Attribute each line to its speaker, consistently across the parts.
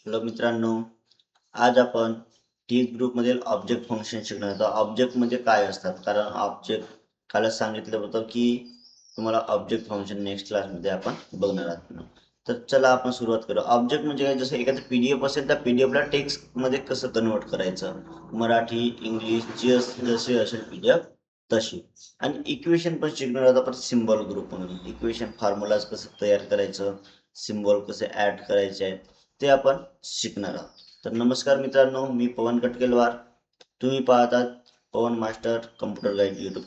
Speaker 1: Hello मित्रांनो, आज आपण टी ग्रुप मधील ऑब्जेक्ट फंक्शन शिकणार आहोत. ऑब्जेक्ट म्हणजे काय असतात? कारण ऑब्जेक्ट कालच सांगितलं होतं की तुम्हाला ऑब्जेक्ट फंक्शन नेक्स्ट क्लासमध्ये आपण बघणार आहोत. तर चला आपण सुरुवात करू. ऑब्जेक्ट म्हणजे काय? जसं एखादं पीडीएफ असेल त्या पीडीएफला टेक्स्ट मध्ये कसं कन्वर्ट करायचं, मराठी इंग्लिश जसे असेल पीडीएफ तशी. आणि इक्वेशन पण शिकणार आहोत आपण सिम्बॉल ग्रुप म्हणून. इक्वेशन फॉर्म्युलाज कसं तयार करायचं, सिम्बॉल कसे ऍड करायचे आहेत ते आपण शिकणार आहोत. तर नमस्कार मित्रांनो, मी पवन कटकेलवार. तुम्ही पाहतात पवन मास्टर कम्प्युटर गाईड यूट्यूब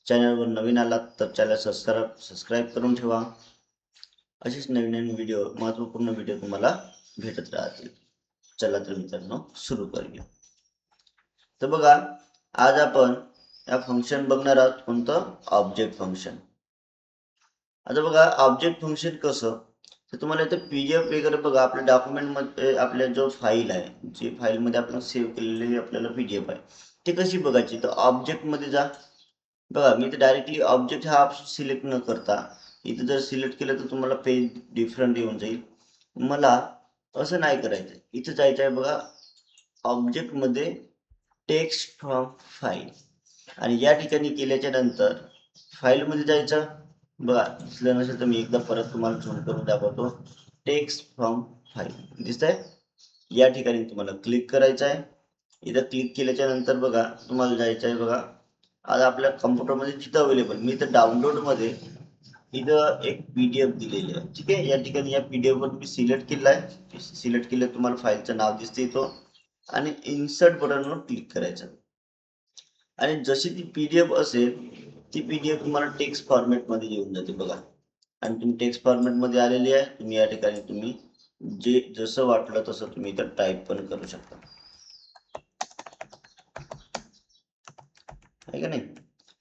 Speaker 1: चॅनलवर नवीन आलात तर चॅनल सबस्क्राईब करून ठेवा. असेच नवीन नवीन व्हिडिओ, महत्त्वपूर्ण व्हिडिओ तुम्हाला भेटत राहतील. चला तर मित्रांनो सुरू करूया. तर बघा, आज आपण या फंक्शन बघणार आहोत. कोणतं? Object function. आता बघा, ऑब्जेक्ट फंक्शन कसं, तर तुम्हाला इथं पीडीएफ वगैरे बघा, आपल्या डॉक्युमेंटमध्ये आपल्या जो फाईल आहे, जी फाईलमध्ये आपण सेव्ह केलेली आपल्याला पीडीएफ आहे, ती कशी बघायची? तर ऑब्जेक्टमध्ये जा. बघा, मी तर डायरेक्टली ऑब्जेक्ट हा ऑप्शन सिलेक्ट न करता इथं जर सिलेक्ट केलं तर तुम्हाला पेज डिफरंट येऊन जाईल. मला असं नाही करायचं. इथं जायचं आहे बघा, ऑब्जेक्टमध्ये टेक्स्ट फ्रॉम फाईल, आणि या ठिकाणी केल्याच्या नंतर फाईलमध्ये जायचं. बघा, दिसलं नसेल तर मी एकदा परत तुम्हाला झूम करून दाखवतो. टेक्स्ट फ्रॉम फाईल दिसतंय? या ठिकाणी तुम्हाला क्लिक करायचं आहे. इथं क्लिक केल्याच्या नंतर बघा, तुम्हाला जायचं आहे बघा, आज आपल्या कम्प्युटरमध्ये जिथं अवेलेबल, मी इथं डाउनलोडमध्ये इथं एक पीडीएफ दिलेली आहे. ठीक आहे, या ठिकाणी या पीडीएफ वर मी सिलेक्ट केलं आहे. सिलेक्ट केलं, तुम्हाला फाईलचं नाव दिसते इथं, आणि इन्सर्ट बटनवर क्लिक करायचं. आणि जशी ती पीडीएफ असेल, ती पीडीएफ तुम्हाला टेक्स्ट फॉर्मॅटमध्ये येऊन जाते बघा. आणि तुम्ही टेक्स्ट फॉर्मॅटमध्ये आलेली आहे. तुम्ही या ठिकाणी तुम्ही जे जसं वाटलं तसं तुम्ही इथं टाईप पण करू शकता, आहे का नाही?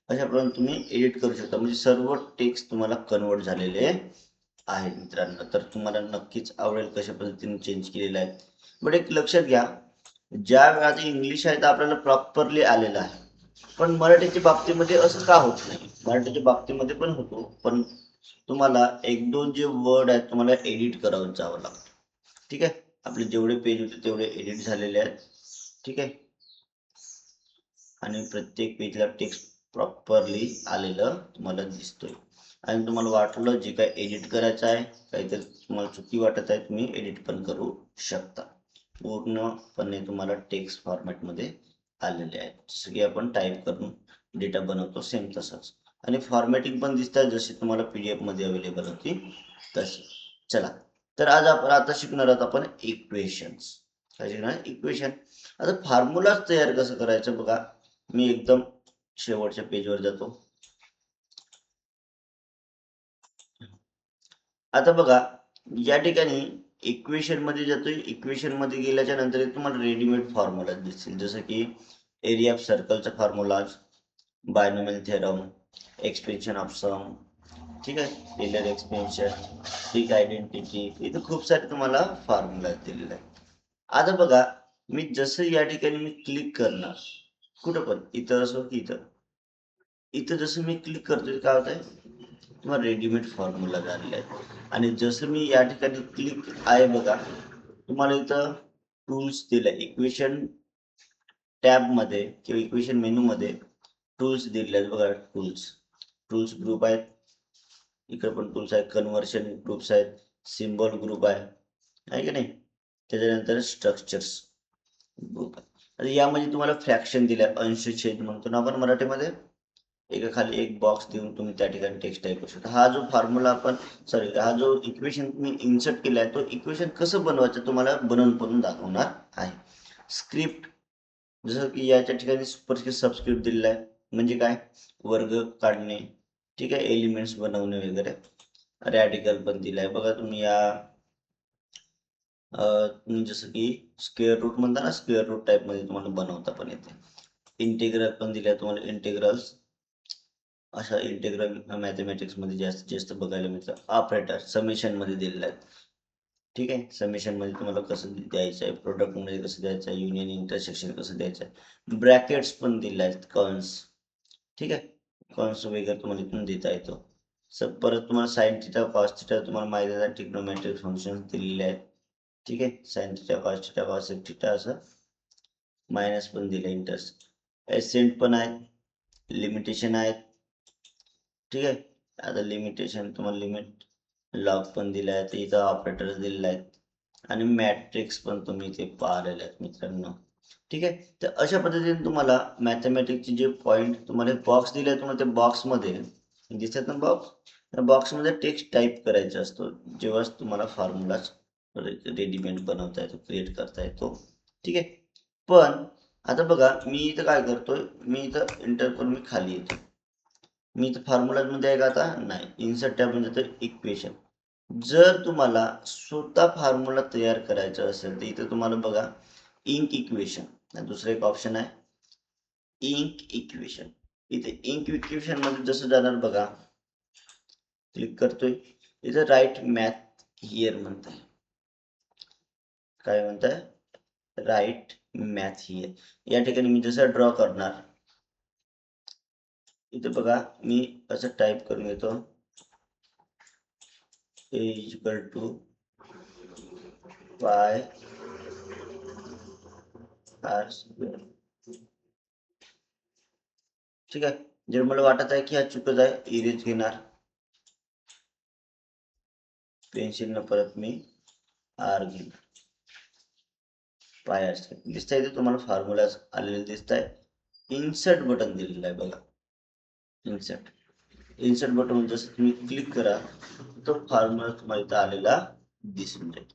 Speaker 1: अशा प्रकारे तुम्ही एडिट करू शकता. म्हणजे सर्व टेक्स्ट तुम्हाला कन्वर्ट झालेले आहे मित्रांनो. तर तुम्हाला नक्कीच आवडेल कशा पद्धतीने चेंज केलेलं आहे. बट एक लक्षात घ्या, ज्या वेळात इंग्लिश आहे तर आपल्याला प्रॉपरली आलेलं आहे, पण मराठीच्या बाबतीमध्ये असं का होत नाही? मराठीच्या बाबतीमध्ये पण होतो, पण तुम्हाला एक दोन जे वर्ड आहेत तुम्हाला एडिट करावं जावं लागतं. ठीक आहे, आपले जेवढे पेज होते तेवढे एडिट झालेले आहेत. ठीक आहे, आणि प्रत्येक पेजला टेक्स्ट प्रॉपरली आलेलं तुम्हाला दिसतोय. आणि तुम्हाला वाटलं जे काय एडिट करायचं आहे, काहीतरी तुम्हाला चुकी वाटत आहे, तुम्ही एडिट पण करू शकता. पूर्णपणे तुम्हाला टेक्स्ट फॉर्मॅटमध्ये आलेले आहे. जसं की आपण टाईप करून डेटा बनवतो सेम तसंच. आणि फॉर्मॅटिंग पण दिसतात जशी तुम्हाला पीडीएफ मध्ये अवेलेबल होती तशी. चला, तर आज आपण आता शिकणार आहोत आपण इक्वेशन्स. काय शिकणार? इक्वेशन. आता फॉर्म्युलाच तयार कसं करायचं बघा, मी एकदम शेवटच्या पेजवर जातो. आता बघा, या ठिकाणी इक्वेशन मध्ये जातोय. इक्वेशन मध्ये गेल्याच्या नंतर तुम्हाला रेडीमेड फॉर्म्युला दिसतील, जसं की एरिया ऑफ सर्कलचा formula, binomial theorem, expansion of sum, ठीक आहे, टेलर एक्सपेन्शन, ट्रिक आयडेंटिटी, इथे खूप सारे तुम्हाला फॉर्म्युला दिलेले आहेत. आता बघा, मी जसं या ठिकाणी मी क्लिक करणार, कुठं पण इथं असो की इथं, इथं जसं मी क्लिक करतोय काय होत आहे, तुम्हाला रेडीमेड फॉर्म्युला झालेला आहे. आणि जसं मी या ठिकाणी क्लिक आहे बघा, तुम्हाला इथं टूल्स दिले, इक्वेशन टॅब मध्ये किंवा इक्वेशन मेनू मध्ये टूल्स दिले आहेत बघा. टूल्स ग्रुप आहेत, इकडे पण टूल्स आहेत, कन्व्हर्शन ग्रुप्स आहेत, सिम्बॉल ग्रुप आहे की नाही? त्याच्यानंतर स्ट्रक्चर्स ग्रुप आहे. आता यामध्ये तुम्हाला फ्रॅक्शन दिलाय, अंश छेद म्हणतो ना आपण मराठीमध्ये. एका खाली एक बॉक्स देऊन तुम्ही त्या ठिकाणी टेक्स्ट टाईप करू शकता. हा जो फॉर्म्युला आपण, सॉरी, हा जो इक्वेशन मी इन्सर्ट केला आहे, तो इक्वेशन कसं बनवायचं तुम्हाला बनवून दाखवणार आहे. स्क्रिप्ट, जसं की याच्या ठिकाणी सुपरस्क्रिप्ट सबस्क्रिप्ट दिलेला आहे, म्हणजे काय? वर्ग काढणे, ठीक आहे, एलिमेंट्स बनवणे वगैरे. रॅडिकल पण दिलाय बघा. तुम्ही या तुम्ही जसं की स्क्वेअर रूट म्हणता ना, स्क्वेअर रूट टाईप मध्ये तुम्हाला बनवता पण येते. इंटिग्रल पण दिलाय तुम्हाला, इंटिग्रल्स, अशा इंटिग्रल मॅथमॅटिक्स मध्ये जास्तीत जास्त बघायला मिळतं. ऑपरेटर समेशन मध्ये दिलेले आहेत. ठीक आहे, समेशन मध्ये तुम्हाला कसं द्यायचं आहे, प्रोडक्ट मध्ये कसं द्यायचं आहे, युनियन इंटरसेक्शन कसं द्यायचं आहे. ब्रॅकेट्स पण दिले आहेत, कंस, ठीक आहे, कंस वगैरे तुम्हाला इथून देता येतो. परत तुम्हाला साइन थिटा कॉस थिटा तुम्हाला माहिती आहे, ट्रिग्नोमेट्रिक फंक्शन दिलेले आहेत. ठीक आहे. Sine theta cos theta cos theta असं मायनस पण दिलं इंटरेस्ट. एसेंट पण आहे, लिमिटेशन आहेत. ठीक आहे. आता लिमिटेशन तुम्हाला लिमिट लॉग पण दिलं आहे, तर इथं ऑपरेटर्स दिलेले आहेत आणि मॅट्रिक्स पण तुम्ही इथे पाहिलेले आहेत मित्रांनो. ठीक आहे. तर अशा पद्धतीने तुम्हाला मॅथमॅटिक्सचे जे पॉईंट तुम्हाला बॉक्स दिले आहे, तुम्हाला त्या बॉक्समध्ये दिसतात ना बॉक्स, त्या बॉक्समध्ये टेक्स्ट टाईप करायचा असतो जेव्हा तुम्हाला फॉर्म्युला रेडीमेड बनवता येतो, क्रिएट करता येतो. ठीक आहे. पण आता बघा, मी इथं काय करतोय, मी इथं एंटर करून मी खाली येतो. मी इथं फॉर्म्युलामध्ये आहे का आता नाही, इन्सर्ट टॅब म्हणजे इक्वेशन. जर तुम्हाला स्वतः फॉर्म्युला तयार करायचा असेल तर इथं तुम्हाला बघा इंक इक्वेशन, दुसरं एक ऑप्शन आहे इंक इक्वेशन. इथे इंक इक्वेशन मध्ये जसं जाणार बघा, क्लिक करतोय, इथं राईट मॅथ हिअर म्हणताय. काय म्हणताय? Write math here. या ठिकाणी मी जसं ड्रॉ करणार, इथे बघा मी असं टाईप करून घेतो, a equal to pi r square. ठीक आहे. जर मला वाटत आहे की हा चुकत आहे, इरेज घेणार, पेन्सिल न परत मी आर घेणार, पाय आर स्क्वेअर. दिसतंय इथे तुम्हाला फॉर्म्युला आलेले दिसत आहे. इन्सर्ट बटन दिलेलं आहे बघा, इन्सर्ट बटन जसं तुम्ही क्लिक करा तो फॉर्म्युला तुम्हाला इथं आलेला दिसून जाईल.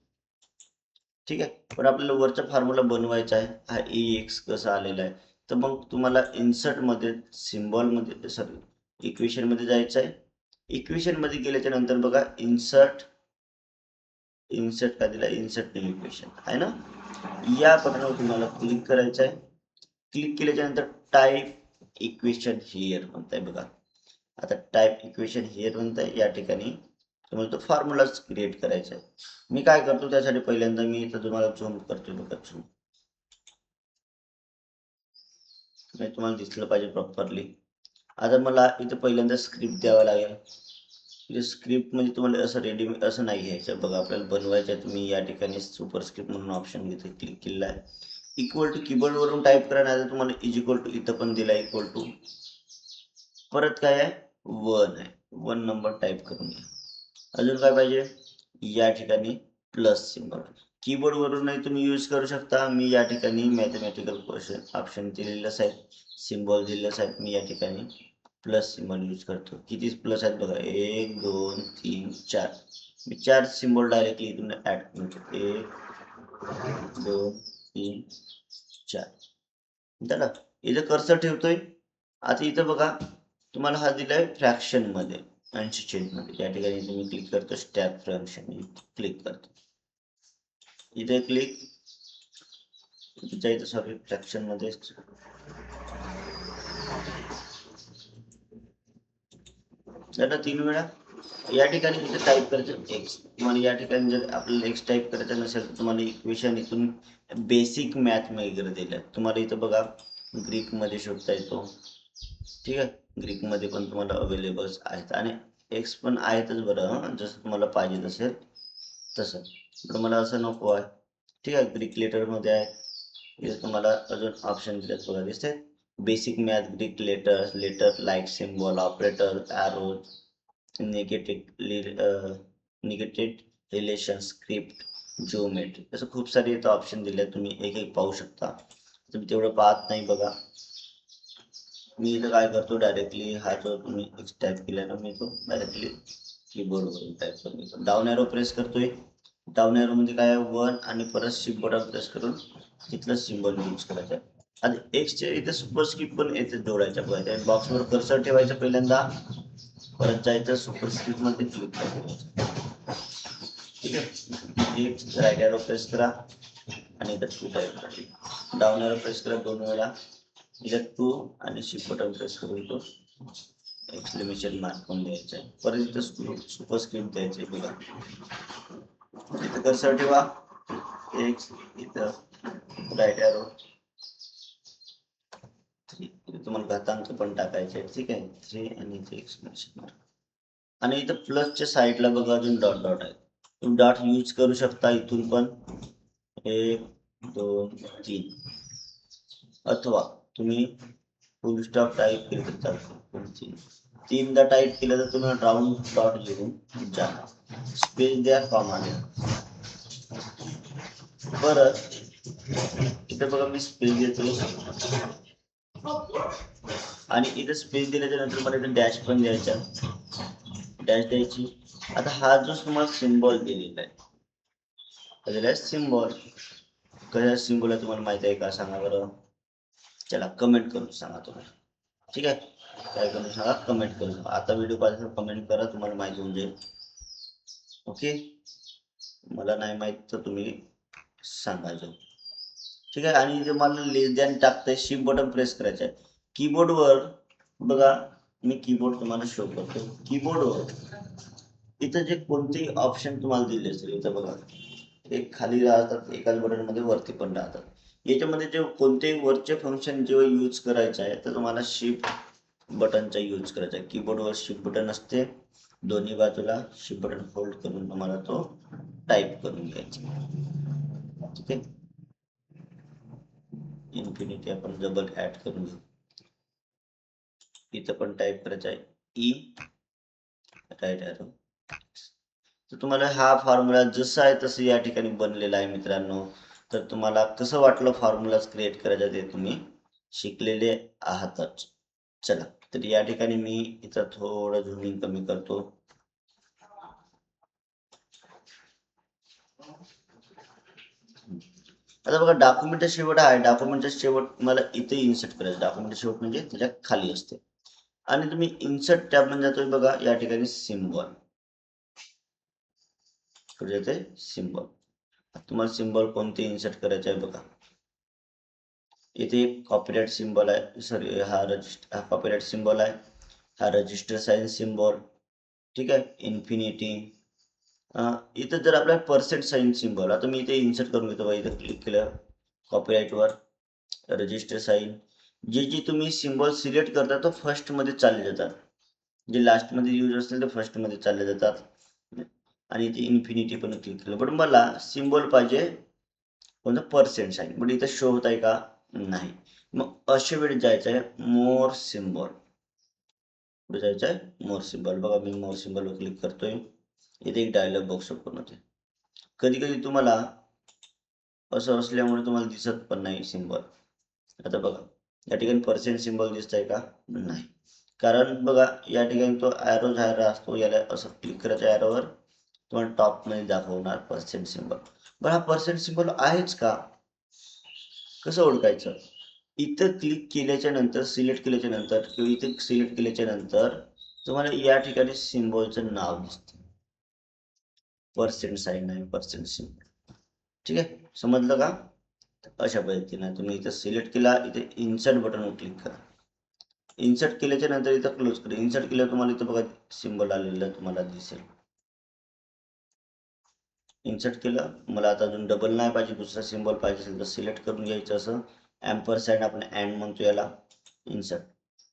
Speaker 1: ठीक आहे. पण आपल्याला वरचा फॉर्म्युला बनवायचा आहे, हा एक्स कसा आलेला आहे, तर मग तुम्हाला इन्सर्ट मध्ये सिम्बॉल मध्ये सॉरी इक्वेशन मध्ये जायचं आहे. इक्वेशन मध्ये गेल्याच्या नंतर बघा इन्सर्ट का दिला, इन्सर्ट न्यू इक्वेशन आहे ना, या बटनावर तुम्हाला क्लिक करायचं आहे. क्लिक केल्याच्या नंतर टाईप इक्वेशन हिअर म्हणताय बघा. आता टाईप इक्वेशन हिअर म्हणताय, या ठिकाणी तुम्हाला तो फॉर्म्युलाच क्रिएट करायचा आहे. मी काय करतो त्यासाठी पहिल्यांदा मी इथं तुम्हाला झूम करतो बघा, झूम तुम्हाला दिसलं पाहिजे प्रॉपरली. आता मला इथं पहिल्यांदा स्क्रिप्ट द्यावा लागेल. स्क्रिप्ट म्हणजे तुम्हाला असं रेडीमेड असं नाही घ्यायचं बघा, आपल्याला बनवायचं आहे. तुम्ही या ठिकाणी सुपर स्क्रिप्ट म्हणून ऑप्शन घेते, क्लिक केलेला आहे. इक्वल टू कीबोर्ड वरून टाईप करा, नाही तुम्हाला इज इक्वल टू इथं पण दिला इक्वल टू, परत काय आहे 1 आहे, 1 नंबर टाईप करून घ्या. अजून काय पाहिजे, या ठिकाणी प्लस सिम्बॉल. कीबोर्ड वरूनही तुम्ही यूज करू शकता. मी या ठिकाणी मॅथमॅटिकल क्वेश्चन ऑप्शन दिलेलंच आहे, सिम्बॉल दिलेलंच आहे. मी या ठिकाणी प्लस सिम्बॉल यूज करतो. किती प्लस आहेत बघा, 1 2 3 4. मी 4 सिम्बॉल डायरेक्टली इथून ऍड करतो, 1 2 3 4. झालं. इथं कर्सर ठेवतोय. आता इथं बघा तुम्हाला हा दिलाय फ्रॅक्शन मध्ये 80 मध्ये. या ठिकाणी तुम्ही क्लिक करतो, स्टॅक फ्रॅक्शन क्लिक करतो, इथे क्लिक, इथं सॉरी फ्रॅक्शन मध्ये त्याला 3 वेळा या ठिकाणी इथे टाईप करायचं एक्स. तुम्हाला या ठिकाणी जर आपल्याला एक्स टाईप करायचं नसेल तर तुम्हाला इक्वेशन इथून बेसिक मॅथ वगैरे दिल्या. तुम्हाला इथं बघा ग्रीक मध्ये शोधता येतो. ठीक आहे. ग्रीक मध्ये पण तुम्हाला अवेलेबल आहेत आणि एक्स पण आहेतच बरं, जसं तुम्हाला पाहिजे असेल तसं. पण मला असं नको आहे. ठीक आहे. ग्रीक लेटर मध्ये आहे. इथे तुम्हाला अजून ऑप्शन दिलेत बघा, दिसते basic math, Greek letter like symbol, operator, arrows, negated relation, script, geometry, असं खूप सारे इथं ऑप्शन दिले. तुम्ही एक एक पाहू शकता. तुम्ही तेवढं पाहत नाही बघा. मी इथं काय करतो, डायरेक्टली हा जो तुम्ही टाईप केला ना, मी तो डायरेक्टली कीबोर्डवरून टाईप करून घेतो. डाऊन एरो प्रेस करतोय. डाऊन एरो मध्ये काय 1 आणि परत शिफ्ट बटन प्रेस करून तिथलं सिम्बॉल यूज करायचं. आणि एक्सचे इथे सुपरस्क्रिप्ट पण येते जोडायच्या बघा. बॉक्सवर कर्सर ठेवायचं पहिल्यांदा, परत जायचं सुपरस्क्रिप्ट मध्ये क्लिक करायचं. ठीक आहे. एक राईट एरो प्रेस करा आणि इथं 2 टाईप करा. डाऊन एरो प्रेस करा 2 वेळा, इथं 2 आणि शिफ्ट बटन प्रेस करून तो एक्सक्लेमेशन मार्क पण द्यायचं आहे. परत इथं सुपरस्क्रिप्ट द्यायचं आहे बघा. इथं कर्सर ठेवा, एक्स, इथं राईट एरो 3, तुम्हाला घातांक पण टाकायचे. ठीक आहे. 3 आणि इथे एक्सक्लेमेशन मार्क. आणि इथं प्लसच्या साईडला बघा अजून डॉट डॉट आहे. तुम्ही डॉट यूज करू शकता इथून पण. 1 2 3 अथवा तुम्ही फुल स्टॉप टाईप केलं तर चालतं. तीनदा टाईप केलं तर तुम्ही राऊंड डॉट लिहून जा, स्पेस द्या, कॉमा द्या. परत इथे बघा मी स्पेस देतो आणि इथे स्पेस दिल्याच्या नंतर मला इथे डॅश पण द्यायचा, डॅश द्यायची. आता हा जो तुम्हाला सिम्बॉल दिलेला आहे सिम्बॉल, कशा सिम्बॉल आहे तुम्हाला माहिती आहे का सांगा बरं. चला कमेंट करून सांगा तुम्ही. ठीक आहे, काय करून सांगा, कमेंट करून सांगा. आता व्हिडिओ पाहिजे कमेंट करा, तुम्हाला माहिती होऊन जाईल. ओके, मला नाही माहित तर तुम्ही सांगायचं. ठीक आहे. आणि इथे मला लेस दॅन टाकतंय, शिफ्ट बटन प्रेस करायचं आहे कीबोर्डवर. बघा मी कीबोर्ड तुम्हाला शो करतो. कीबोर्डवर इथं जे कोणतेही ऑप्शन तुम्हाला दिले असेल, इथं बघा एक खाली राहतात, एकाच बटन मध्ये वरती पण राहतात. याच्यामध्ये जे कोणतेही वरचे फंक्शन जेव्हा यूज करायचं आहे तर तुम्हाला शिफ्ट बटनचा यूज करायचा आहे. कीबोर्डवर शिफ्ट बटन असते, दोन्ही बाजूला शिफ्ट बटन होल्ड करून तुम्हाला तो टाईप करून घ्यायचा. ठीक आहे, इन्फिनिटी आपण डबल ऍड करून घेऊ. इथं पण टाईप करायचं आहे ई राईट एरो. तर तुम्हाला हा फॉर्म्युला जसा आहे तसं या ठिकाणी बनलेला आहे मित्रांनो. तर तुम्हाला कसं वाटलं फॉर्म्युला क्रिएट करायचं ते तुम्ही शिकलेले आहातच. चला, तर या ठिकाणी मी इथं थोडं झूमिंग कमी करतो. आता बघा डॉक्युमेंटचा शेवट आहे, डॉक्युमेंटचा शेवट मला इथे इन्सर्ट करायचं. डॉक्युमेंटचा शेवट म्हणजे त्याच्या खाली असते. आणि तुम्ही इन्सर्ट टॅब मध्ये जातोय बघा, या ठिकाणी सिम्बॉल येते, सिम्बॉल. तुम्हाला सिम्बॉल कोणते इन्सर्ट करायचे आहे बघा. इथे एक कॉपीराइट सिम्बॉल आहे, सॉरी हा कॉपीराइट सिम्बॉल आहे, हा रजिस्टर साइन सिम्बॉल. ठीक आहे, इन्फिनिटी. इथं जर आपल्याला पर्सेंट साइन सिम्बॉल, आता मी इथे इन्सर्ट करून घेतो. इथं क्लिक केलं कॉपीराइटवर, रजिस्टर साइन. जे तुम्ही सिम्बॉल सिलेक्ट करता तो फर्स्ट मध्ये चालले जातात, जे लास्ट मध्ये यूज असतील ते फर्स्ट मध्ये चालले जातात. आणि इथे इन्फिनिटी पण क्लिक केलं. पण मला सिम्बॉल पाहिजे कोणतं, पर्सेंट साइन. पण इथं शो होत आहे का, नाही. मग अशा वेळी जायचं आहे मोर सिम्बॉल. पुढे जायचं आहे मोर सिम्बॉल. बघा मी मोर सिम्बॉलवर क्लिक करतोय. इथे एक डायलॉग बॉक्स ओपन होते. कधी कधी तुम्हाला असं असल्यामुळे तुम्हाला दिसत पण नाही सिम्बॉल. आता बघा या ठिकाणी पर्सेंट सिम्बॉल दिसत आहे का, नाही. कारण बघा या ठिकाणी तो ॲरो झायरा असतो, याला असं क्लिक करायचं ॲरोवर, तुम्हाला टॉप मध्ये दाखवणार पर्सेंट सिम्बॉल. बरं हा पर्सेंट सिम्बॉल आहेच का, कसं ओळखायचं. इथं क्लिक केल्याच्या नंतर, सिलेक्ट केल्याच्या नंतर किंवा इथे सिलेक्ट केल्याच्या नंतर तुम्हाला या ठिकाणी सिम्बॉलचं नाव दिसतं, पर्सेंट साइन आहे, पर्सेंट सिम्बॉल. ठीक आहे, समजलं का. अशा पद्धतीने तुम्ही इथं सिलेक्ट केला, इथे इन्सर्ट बटनवर क्लिक करा. इन्सर्ट केल्याच्या नंतर इथं क्लोज करा. इन्सर्ट केल्यावर तुम्हाला इथं बघा सिम्बॉल आलेलं तुम्हाला दिसेल. इन्सर्ट केलं, मला आता अजून डबल नाही पाहिजे, दुसरा सिम्बॉल पाहिजे असेल तर सिलेक्ट करून घ्यायचं. असं ॲम्परसँड आपण अँड म्हणतो याला, इन्सर्ट,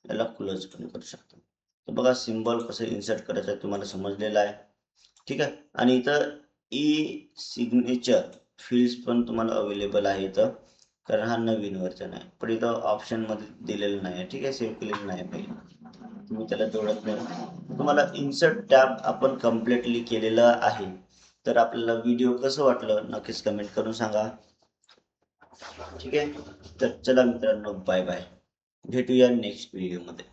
Speaker 1: याला क्लोज पण करू शकतो. तर बघा सिम्बॉल कसं इन्सर्ट करायचं आहे तुम्हाला समजलेलं आहे. ठीक आहे, आणि इथं ई सिग्नेचर फील्ड्स पण तुम्हाला अवेलेबल आहे इथं, कारण हा नवीन वर्जन आहे. पण इथं ऑप्शनमध्ये दिलेलं नाही आहे. ठीक आहे, सेव्ह केलेलं नाही पहिले, तुम्ही त्याला जोडत नाही. तुम्हाला इन्सर्ट टॅब आपण कम्प्लिटली केलेलं आहे. तर आपल्याला व्हिडिओ कसं वाटलं नक्कीच कमेंट करून सांगा. ठीक आहे, तर चला मित्रांनो, बाय बाय, भेटूया नेक्स्ट व्हिडिओमध्ये.